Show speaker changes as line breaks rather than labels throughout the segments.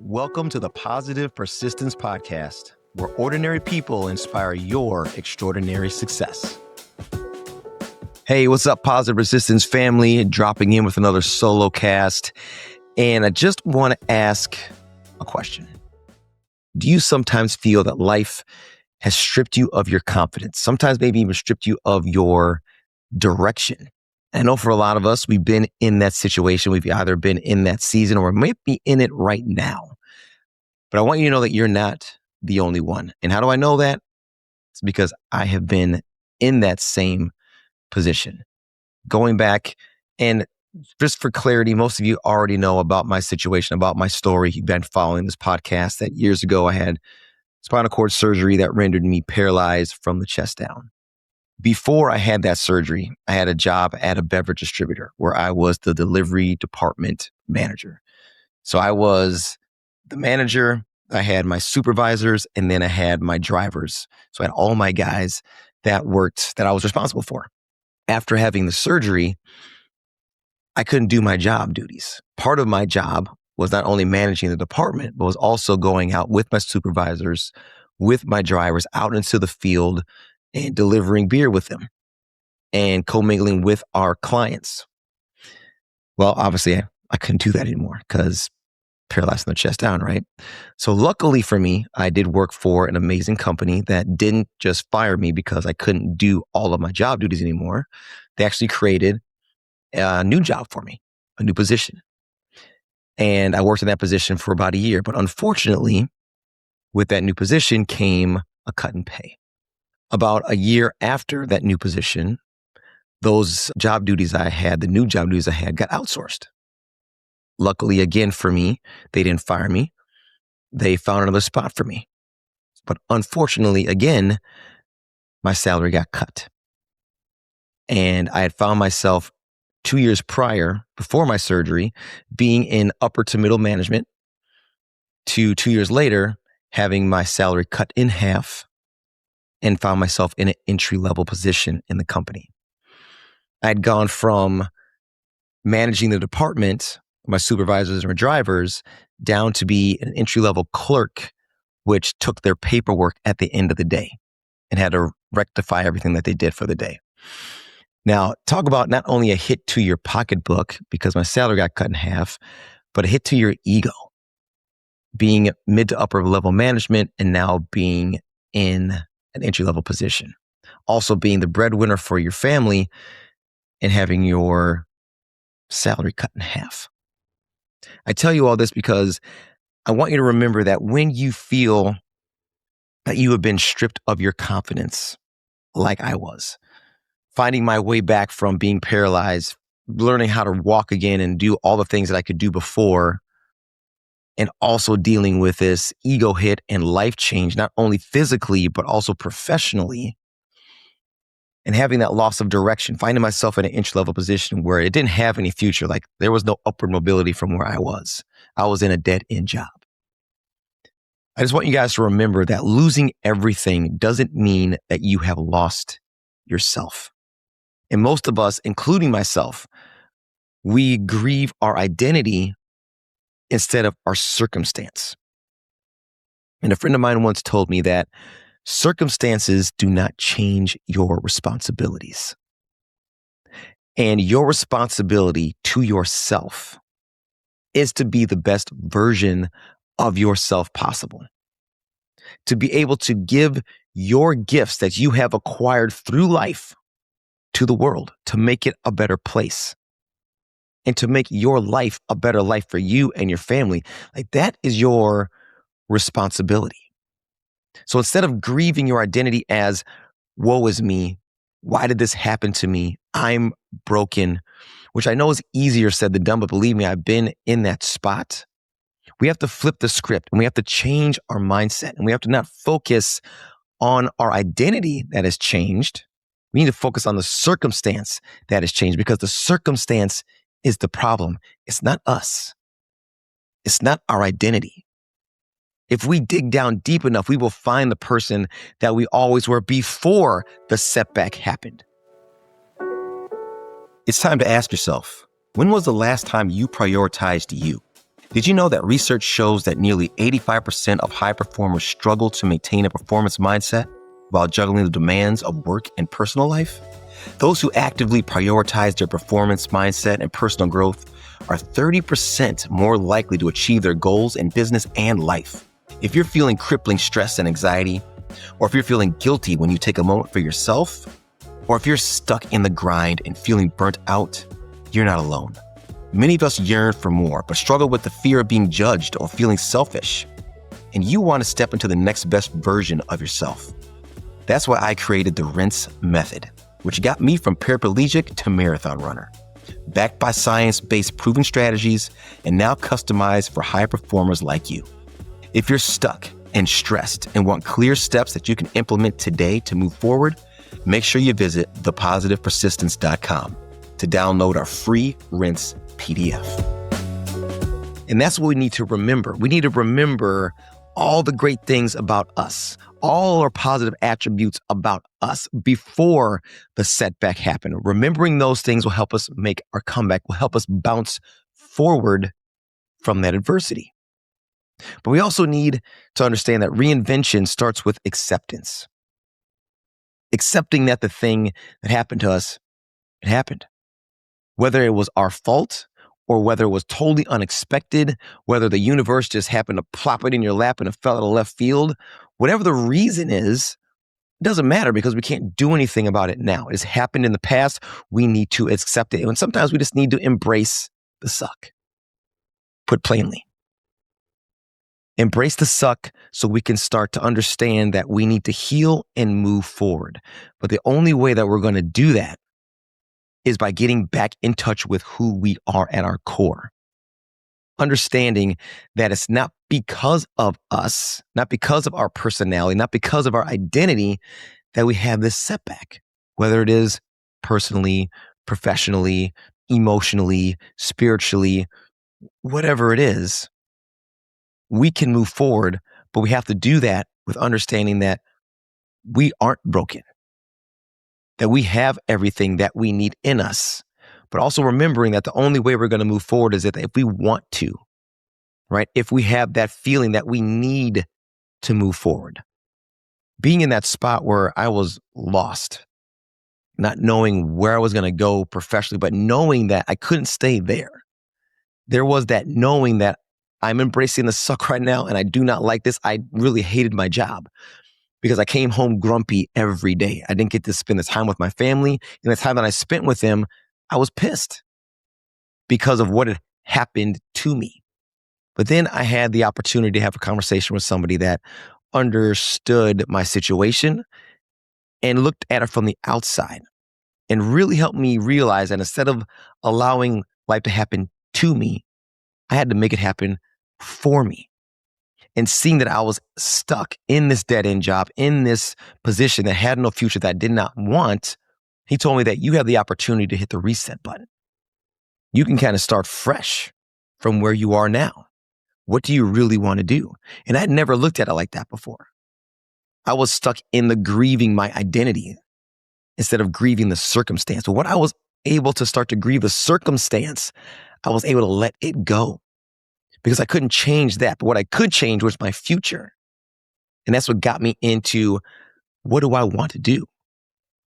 Welcome to the Positive Persistence Podcast, where ordinary people inspire your extraordinary success. Hey, what's up, Positive Persistence family? Dropping in with another solo cast. And I just want to ask a question. Do you sometimes feel that life has stripped you of your confidence? Sometimes maybe even stripped you of your direction. I know for a lot of us, we've been in that situation. We've either been in that season or might be in it right now. But I want you to know that you're not the only one. And how do I know that? It's because I have been in that same position. Going back, and just for clarity, most of you already know about my situation, about my story. You've been following this podcast that years ago I had spinal cord surgery that rendered me paralyzed from the chest down. Before I had that surgery, I had a job at a beverage distributor where I was the delivery department manager. So I was the manager, I had my supervisors, and then I had my drivers. So I had all my guys that worked, that I was responsible for. After having the surgery, I couldn't do my job duties. Part of my job was not only managing the department, but was also going out with my supervisors, with my drivers out into the field and delivering beer with them and commingling with our clients. Well, obviously, I couldn't do that anymore because paralyzed from the chest down, right? So luckily for me, I did work for an amazing company that didn't just fire me because I couldn't do all of my job duties anymore. They actually created a new job for me, a new position. And I worked in that position for about a year. But unfortunately, with that new position came a cut in pay. About a year after that new position, those job duties I had, the new job duties I had, got outsourced. Luckily, again, for me, they didn't fire me. They found another spot for me. But unfortunately, again, my salary got cut. And I had found myself 2 years prior, before my surgery, being in upper to middle management, to 2 years later, having my salary cut in half, and found myself in an entry-level position in the company. I had gone from managing the department, my supervisors and my drivers, down to be an entry-level clerk, which took their paperwork at the end of the day and had to rectify everything that they did for the day. Now, talk about not only a hit to your pocketbook because my salary got cut in half, but a hit to your ego. Being mid to upper level management and now being in an entry-level position. Also being the breadwinner for your family and having your salary cut in half. I tell you all this because I want you to remember that when you feel that you have been stripped of your confidence, like I was, finding my way back from being paralyzed, learning how to walk again and do all the things that I could do before, and also dealing with this ego hit and life change, not only physically, but also professionally, and having that loss of direction, finding myself in an entry-level position where it didn't have any future, like there was no upward mobility from where I was. I was in a dead-end job. I just want you guys to remember that losing everything doesn't mean that you have lost yourself. And most of us, including myself, we grieve our identity instead of our circumstance. And a friend of mine once told me that circumstances do not change your responsibilities. And your responsibility to yourself is to be the best version of yourself possible. To be able to give your gifts that you have acquired through life to the world, to make it a better place. And to make your life a better life for you and your family. Like that is your responsibility. So instead of grieving your identity as, woe is me, why did this happen to me? I'm broken, which I know is easier said than done, but believe me, I've been in that spot. We have to flip the script and we have to change our mindset and we have to not focus on our identity that has changed. We need to focus on the circumstance that has changed because the circumstance is the problem. It's not us. It's not our identity. If we dig down deep enough, we will find the person that we always were before the setback happened. It's time to ask yourself, when was the last time you prioritized you? Did you know that research shows that nearly 85% of high performers struggle to maintain a performance mindset while juggling the demands of work and personal life? Those who actively prioritize their performance mindset and personal growth are 30% more likely to achieve their goals in business and life. If you're feeling crippling stress and anxiety, or if you're feeling guilty when you take a moment for yourself, or if you're stuck in the grind and feeling burnt out, you're not alone. Many of us yearn for more, but struggle with the fear of being judged or feeling selfish. And you want to step into the next best version of yourself. That's why I created the Rinse Method, which got me from paraplegic to marathon runner. Backed by science-based proven strategies and now customized for high performers like you. If you're stuck and stressed and want clear steps that you can implement today to move forward, make sure you visit thepositivepersistence.com to download our free Rinse PDF. And that's what we need to remember. We need to remember all the great things about us, all our positive attributes about us before the setback happened. Remembering those things will help us make our comeback, will help us bounce forward from that adversity. But we also need to understand that reinvention starts with acceptance. Accepting that the thing that happened to us, it happened. Whether it was our fault or whether it was totally unexpected, whether the universe just happened to plop it in your lap and it fell out of left field, whatever the reason is, it doesn't matter because we can't do anything about it now. It has happened in the past. We need to accept it. And sometimes we just need to embrace the suck. Put plainly. Embrace the suck so we can start to understand that we need to heal and move forward. But the only way that we're going to do that is by getting back in touch with who we are at our core. Understanding that it's not because of us, not because of our personality, not because of our identity that we have this setback, whether it is personally, professionally, emotionally, spiritually, whatever it is, we can move forward, but we have to do that with understanding that we aren't broken, that we have everything that we need in us, but also remembering that the only way we're going to move forward is that if we want to, right? If we have that feeling that we need to move forward. Being in that spot where I was lost, not knowing where I was going to go professionally, but knowing that I couldn't stay there. There was that knowing that I'm embracing the suck right now and I do not like this. I really hated my job because I came home grumpy every day. I didn't get to spend the time with my family. And the time that I spent with them, I was pissed because of what had happened to me. But then I had the opportunity to have a conversation with somebody that understood my situation and looked at it from the outside and really helped me realize that instead of allowing life to happen to me, I had to make it happen for me. And seeing that I was stuck in this dead-end job, in this position that had no future, that I did not want, he told me that you have the opportunity to hit the reset button. You can kind of start fresh from where you are now. What do you really want to do? And I had never looked at it like that before. I was stuck in the grieving my identity instead of grieving the circumstance. But when I was able to start to grieve the circumstance, I was able to let it go because I couldn't change that. But what I could change was my future. And that's what got me into, what do I want to do?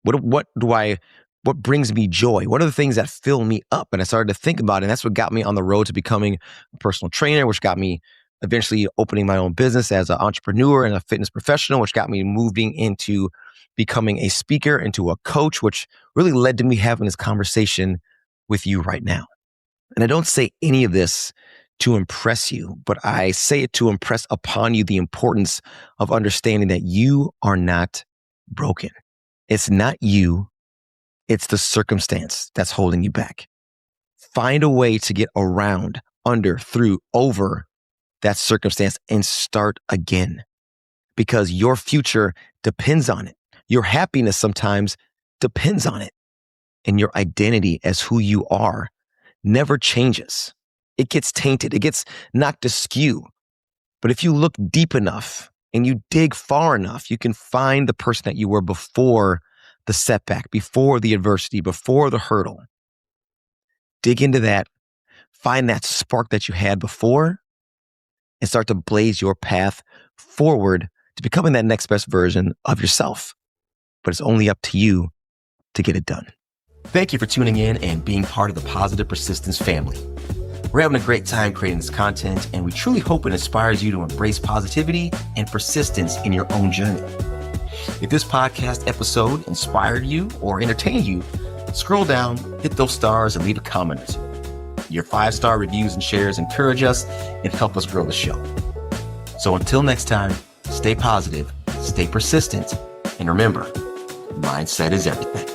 What brings me joy? What are the things that fill me up? And I started to think about it. And that's what got me on the road to becoming a personal trainer, which got me eventually opening my own business as an entrepreneur and a fitness professional, which got me moving into becoming a speaker, into a coach, which really led to me having this conversation with you right now. And I don't say any of this to impress you, but I say it to impress upon you the importance of understanding that you are not broken. It's not you. It's the circumstance that's holding you back. Find a way to get around, under, through, over that circumstance and start again, because your future depends on it. Your happiness sometimes depends on it. And your identity as who you are never changes. It gets tainted. It gets knocked askew. But if you look deep enough and you dig far enough, you can find the person that you were before the setback, before the adversity, before the hurdle. Dig into that. find that spark that you had before and start to blaze your path forward to becoming that next best version of yourself. But it's only up to you to get it done. Thank you for tuning in and being part of the Positive Persistence family. We're having a great time creating this content, and we truly hope it inspires you to embrace positivity and persistence in your own journey. If this podcast episode inspired you or entertained you, scroll down, hit those stars, and leave a comment or two. Your 5-star reviews and shares encourage us and help us grow the show. So until next time, stay positive, stay persistent, and remember, mindset is everything.